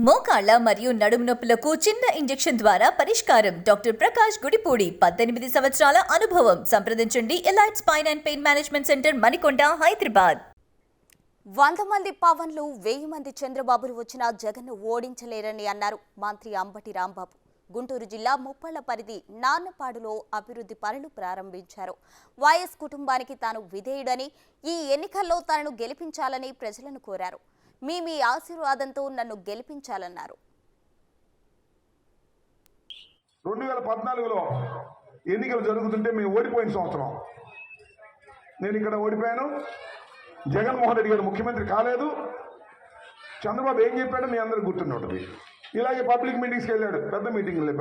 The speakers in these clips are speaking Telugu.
మోకాళ్ల మరియు నడుము నొప్పులకు చిన్న ఇంజెక్షన్ ద్వారా పరిష్కారం. డాక్టర్ ప్రకాష్ గుడిపూడి, 18 సంవత్సరాల అనుభవం. సంప్రదించండి. Elite spine and pain management centre, Manikonda, Hyderabad. 100 మంది పవన్లు, 1000 మంది చంద్రబాబులు వచ్చినా జగన్ను ఓడించలేరని అన్నారు మంత్రి అంబటి రాంబాబు. గుంటూరు జిల్లా ముప్పళ్ల పరిధి నాన్నపాడులో అభివృద్ధి పనులు ప్రారంభించారు. వైఎస్ కుటుంబానికి తాను విధేయుడని, ఈ ఎన్నికల్లో తనను గెలిపించాలని ప్రజలను కోరారు. మీ ఆశీర్వాదంతో నన్ను గెలిపించాలన్నారు. 2014లో ఎన్నికలు జరుగుతుంటే మేము ఓడిపోయిన సంవత్సరం నేను ఇక్కడ ఓడిపోయాను. జగన్మోహన్ రెడ్డి గారు ముఖ్యమంత్రి కాలేదు. చంద్రబాబు ఏం చెప్పాడో మీ అందరికి గుర్తుంటుంది. ఇలాగే పబ్లిక్ మీటింగ్స్కి వెళ్ళాడు. పెద్ద మీటింగ్లే,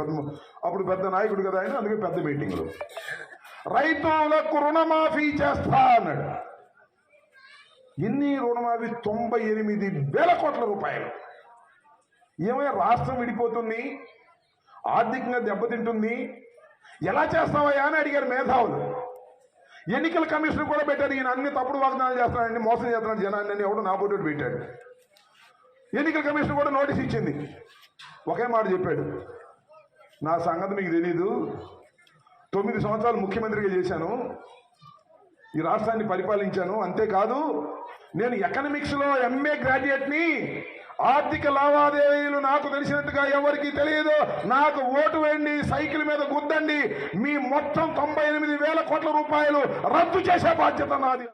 అప్పుడు పెద్ద నాయకుడు కదా ఆయన, అందుకే పెద్ద మీటింగ్లు. రైతులకు రుణమాఫీ చేస్తా అన్నాడు. ఎన్ని రుణమాఫీ? 98,000 కోట్ల రూపాయలు. ఏమైనా రాష్ట్రం విడిపోతుంది, ఆర్థికంగా దెబ్బతింటుంది, ఎలా చేస్తావయ్యా అని అడిగారు మేధావులు. ఎన్నికల కమిషన్ కూడా పెట్టారు. ఈయన అన్ని తప్పుడు వాగ్దానాలు చేస్తున్నాడని, మోసం చేస్తున్నాడు జనాన్ని అని ఎవడు నా పోటీ పెట్టాడు. ఎన్నికల కమిషన్ కూడా నోటీస్ ఇచ్చింది. ఒకే మాట చెప్పాడు, నా సంగతి మీకు తెలీదు, 9 సంవత్సరాలు ముఖ్యమంత్రిగా చేశాను, ఈ రాష్ట్రాన్ని పరిపాలించాను, అంతేకాదు నేను ఎకనామిక్స్లో MA గ్రాడ్యుయేట్ని, ఆర్థిక లావాదేవీలు నాకు తెలిసినట్టుగా ఎవరికి తెలియదు, నాకు ఓటు వేయండి, సైకిల్ మీద గుద్దండి, మీ మొత్తం 98,000 కోట్ల రూపాయలు రద్దు చేసే బాధ్యత నాది.